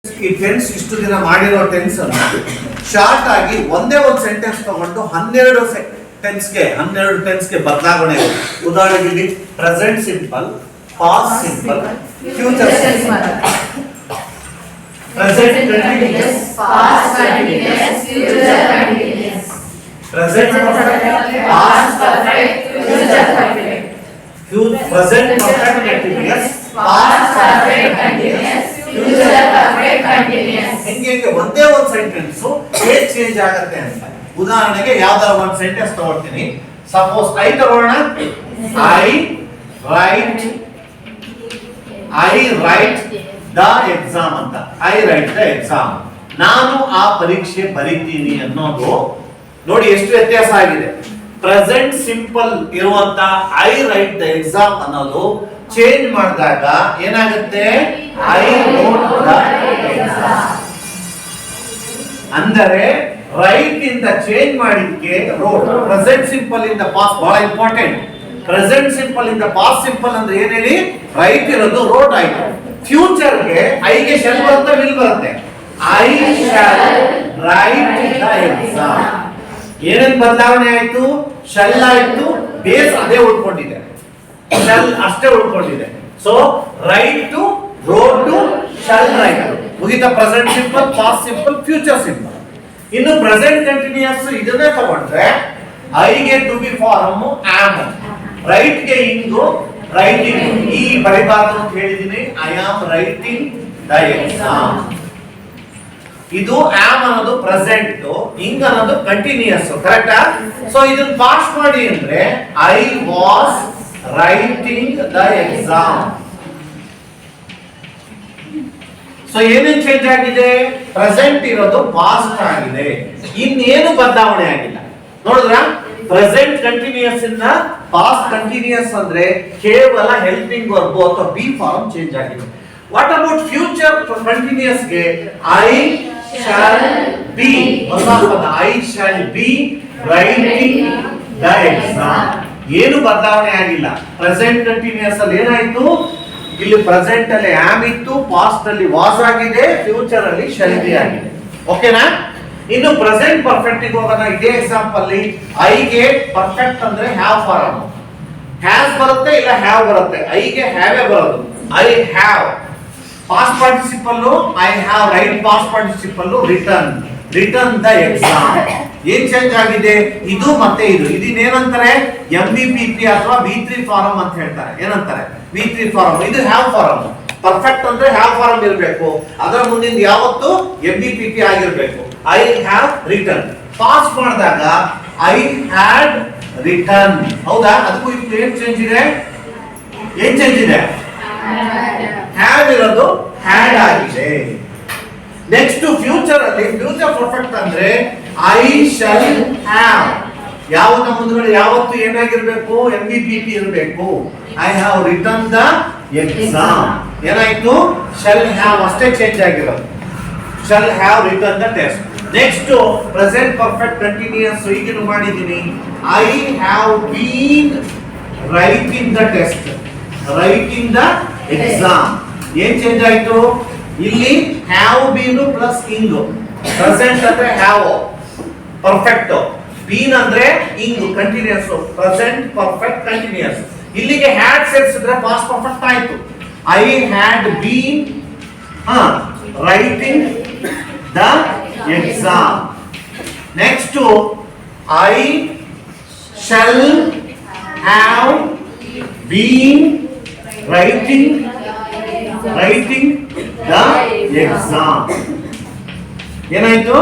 ಈ ಟೆನ್ಸ್ ಇಷ್ಟು ದಿನ ಮಾಡಿರೋ ಟೆನ್ಸ್ ಅನ್ನು ಶಾರ್ಟ್ ಆಗಿ ಒಂದೇ ಒಂದು ಸೆಂಟೆನ್ಸ್ ತಗೊಂಡು 12 ಟೆನ್ಸ್ಗೆ ಬದಲಾವಣೆ. ಉದಾಹರಣೆಗೆ present simple, past simple, future simple, present continuous, past continuous, future continuous, present perfect, past perfect, future perfect, present perfect continuous, past perfect continuous, future perfect continuous. ಹಿಂಗೆ ಒಂದೇ ಒಂದು ಸೆಂಟೆನ್ಸ್ ಹೇಗೆ ಚೇಂಜ್ ಆಗುತ್ತೆ ಅಂತ. ಉದಾಹರಣೆಗೆ ಯಾವ್ದಾರ ಒಂದು ಸೆಂಟೆನ್ಸ್ ತಗೊಳ್ತೀನಿ. ಸಪೋಸ್ ಐ ತಗೊಳ್ಳೋಣ. ಐ ರೈಟ್ ದ ಎಕ್ಸಾಮ್ ಅಂತ. ಐ ರೈಟ್ ದ ಎಕ್ಸಾಮ್, ನಾನು ಆ ಪರೀಕ್ಷೆ ಬರೀತೀನಿ ಅನ್ನೋದು ನೋಡಿ ಎಷ್ಟು ವ್ಯತ್ಯಾಸ ಆಗಿದೆ. ಪ್ರೆಸೆಂಟ್ ಸಿಂಪಲ್ ಇರುವಂತ ಐ ರೈಟ್ ದ ಎಕ್ಸಾಮ್ ಅನ್ನೋದು ಚೇಂಜ್ ಮಾಡಿದಾಗ ಏನಾಗುತ್ತೆ? I note the exam. ಅಂದರೆ ರೈಟ್ ಇಂದ ಚೇಂಜ್ ಮಾಡಿದ್ಕೆ ರೋಟ್. ಪ್ರೆಸೆಂಟ್ ಸಿಂಪಲ್ ಇಂದ ಪಾಸ್ಟ್ ಬಹಳ ಇಂಪಾರ್ಟೆಂಟ್. ಪ್ರೆಸೆಂಟ್ ಸಿಂಪಲ್ ಇಂದ ಪಾಸ್ಟ್ ಸಿಂಪಲ್ ಅಂದ್ರೆ ಏನ್ ಹೇಳಿ? ರೈಟ್ ಇರೋದು ರೋಟ್ ಆಯ್ತು. ಫ್ಯೂಚರ್ ಗೆ ಐ ಗೆ ಶೆಲ್ ಬರುತ್ತೆ, ವಿಲ್ ಬರುತ್ತೆ. I shall right the exam. ಏನೇನ್ ಬದಲಾವಣೆ ಆಯ್ತು? ಶೆಲ್ ಆಯ್ತು, ಬೇಸ್ ಅದೇ ಉಳ್ಕೊಂಡಿದೆ, ಶೆಲ್ ಅಷ್ಟೇ ಉಳ್ಕೊಂಡಿದೆ. So write to, wrote to, shall write. ಮುಗಿತ present simple, past simple, future simple. ಇನ್ನು ಪ್ರೆಸೆಂಟ್ ಕಂಟಿನ್ಯೂಸ್ ಇದನ್ನೇ ತಗೊಂಡ್ರೆ ಐ ಗೆ to be form am, write ಗೆ ಇಂಗು ರೈಟಿಂಗ್. ಈ ಬರಿಬಾರ್ದು ಅಂತ ಹೇಳಿದೀನಿ. I am writing the exam. ಇದು ಆಮ್ ಅನ್ನೋದು ಪ್ರೆಸೆಂಟ್, ಇಂಗ್ ಅನ್ನೋದು ಕಂಟಿನ್ಯೂಸ್. ಕರೆಕ್ಟಾ? ಸೊ ಇದನ್ನ ಪಾಸ್ ಮಾಡಿ ಅಂದ್ರೆ I was writing the exam. So ಏನೇನು ಚೇಂಜ್ ಆಗಿದೆ? ಪ್ರೆಸೆಂಟ್ ಇರೋದು ಪಾಸ್ಟ್ ಆಗಿದೆ, ಇನ್ನೇನು ಬದಲಾವಣೆ ಆಗಿಲ್ಲ. ನೋಡಿದ್ರ? ಪ್ರೆಸೆಂಟ್ ಕಂಟಿನ್ಯೂಸ್ ಇಂದ ಪಾಸ್ಟ್ ಕಂಟಿನ್ಯೂಸ್ ಅಂದ್ರೆ ಕೇವಲ ಹೆಲ್ಪಿಂಗ್ ವರ್ಬ್ ಅಥವಾ ಬಿ ಫಾರ್ಮ್ ಚೇಂಜ್ ಆಗಿದೆ. ವಾಟ್ ಅಬೌಟ್ ಫ್ಯೂಚರ್ ಕಂಟಿನ್ಯೂಸ್ ಗೆ ಐ ಶಾಲ್ ಬಿ, ಹೊಸ ಪದ I shall be writing the exam. ಏನು ಬದಲಾವಣೆ ಆಗಿಲ್ಲ. ಪ್ರೆಸೆಂಟ್ ಕಂಟಿನ್ಯೂಸ್ ಅಲ್ಲಿ ಏನಾಯ್ತು? ಇಲ್ಲಿ ಪ್ರೆಸೆಂಟ್ ಅಲ್ಲಿ ಆಮ್ ಇತ್ತು, ಪಾಸ್ಟ್ ಅಲ್ಲಿ ವಾಸ್ ಆಗಿದೆ, ಫ್ಯೂಚರ್ ಅಲ್ಲಿ ಶಲ್ ಬಿ ಆಗಿದೆ. ಓಕೆನಾ? ಇನ್ನು ಪ್ರೆಸೆಂಟ್ ಪರ್ಫೆಕ್ಟ್ ಗೆ ಹೋಗೋಣ. ಇದೇ ಎಕ್ಸಾಂಪಲ್ ಅಲ್ಲಿ ಐ ಗೆ ಪರ್ಫೆಕ್ಟ್ ಅಂದ್ರೆ ಹ್ಯಾವ್ ಫಾರ್ಮ್. ಹ್ಯಾಸ್ ಬರುತ್ತೆ, ಇಲ್ಲ ಹ್ಯಾವ್ ಬರುತ್ತೆ. ಐ ಗೆ ಹ್ಯಾವ್ ಬರೋದು. I have. Past participle I have, right past participle return the exam. ಏನ್ ಚೇಂಜ್ ಆಗಿದೆ? ಇದು ಮತ್ತೆ ಇದು. ಇದನ್ನೇನಂತಾರೆ? MVPP ಅಥವಾ V3 ಫಾರಂ ಅಂತ ಹೇಳ್ತಾರೆ. ಏನಂತಾರೆ? V3 form. ಇದು ಹ್ಯಾವ್ ಫಾರಂ. ಪರ್ಫೆಕ್ಟ್ ಅಂದ್ರೆ ಹ್ಯಾವ್ ಫಾರಂ ಇರಬೇಕು, ಅದರ ಮುಂದಿನ ಯಾವತ್ತು MVPP ಆಗಿರಬೇಕು. I have return. ಪಾಸ್ ಮಾಡಿದಾಗ ಐ ಹ್ಯಾಡ್ ರಿಟರ್ನ್. ಹೌದಾ? ಅದಕ್ಕೂ ಇದಕ್ಕೂ ಏನ್ ಚೇಂಜ್ ಇದೆ? ಏನ್ ಚೇಂಜ್ ಇದೆ? ಹ್ಯಾವ್ ಇರೋದು ಹ್ಯಾಡ್ ಆಗಿದೆ. ನೆಕ್ಸ್ಟ್ ಫ್ಯೂಚರ್ ಅಲ್ಲಿ ಫ್ಯೂಚರ್ ಪರ್ಫೆಕ್ಟ್ ಅಂದ್ರೆ ಐ ಶಾಲ್ ಹ್ಯಾವ್. ಯಾವತ್ತ ಮುಂದ್ಗಡೆ ಯಾವತ್ತು ಏನಾಗಿರ್ಬೇಕು? MVPP ಇರಬೇಕು. I have return the exam. ಏನಾಯ್ತು? ಶಾಲ್ ಹ್ಯಾವ್ ಅಷ್ಟೇ ಚೇಂಜ್ ಆಗಿರೋದು. Shall have return the test. Next present perfect continuous ಈಗಿನ ಮಾಡಿದ್ದೀನಿ. I have been writing the test, writing the exam. ಏನ್ ಚೇಂಜ್ ಆಯ್ತು? ಇಲ್ಲಿ have been plus ing. Present ಅಂದ್ರೆ have perfect, been ಅಂದ್ರೆ ing continuous. Present perfect continuous. ಇಲ್ಲಿಗೆ had ಸೇರಿಸಿದ್ರೆ past perfect ಆಯ್ತು. I had been writing the exam. Next I shall have been writing the exam. ಏನಾಯ್ತು?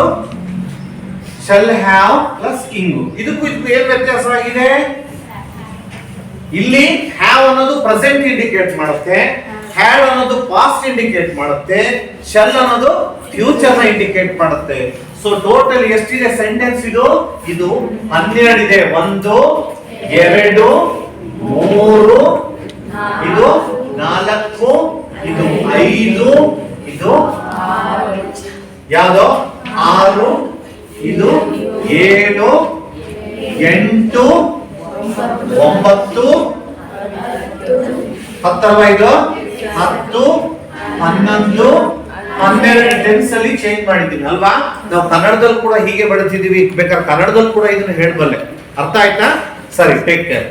Shall have plus ಇಂಗು. ಇದಕ್ಕೂ ಏನ್ ವ್ಯತ್ಯಾಸ ಆಗಿದೆ? ಇಲ್ಲಿ ಹ್ಯಾವ್ ಅನ್ನೋದು ಪ್ರೆಸೆಂಟ್ ಇಂಡಿಕೇಟ್ ಮಾಡುತ್ತೆ, ಹ್ಯಾಡ್ ಅನ್ನೋದು ಪಾಸ್ಟ್ ಇಂಡಿಕೇಟ್ ಮಾಡುತ್ತೆ, ಶಾಲ್ ಅನ್ನೋದು ಫ್ಯೂಚರ್ ನ ಇಂಡಿಕೇಟ್ ಮಾಡುತ್ತೆ. ಸೊ ಟೋಟಲ್ ಎಷ್ಟಿದೆ ಸೆಂಟೆನ್ಸ್? ಇದು 12 ಇದೆ. 1 2 3 ಇದು 4 ಇದು 5 ಇದು ಯಾವ್ದು 6 ಇದು 7 8 9 10 11 12 12 ಟೆನ್ಸ್ ಅಲ್ಲಿ ಚೇಂಜ್ ಮಾಡಿದ್ದೀನಿ ಅಲ್ವಾ? ನಾವು ಕನ್ನಡದಲ್ಲಿ ಕೂಡ ಹೀಗೆ ಬರೀತಿದೀವಿ, ಬೇಕಾದ್ರೆ ಕನ್ನಡದಲ್ಲಿ ಕೂಡ ಇದನ್ನ ಹೇಳ್ಬಲ್ಲೆ. ಅರ್ಥ ಆಯ್ತಾ? ಸರಿ, ಟೇಕ್ ಕೇರ್.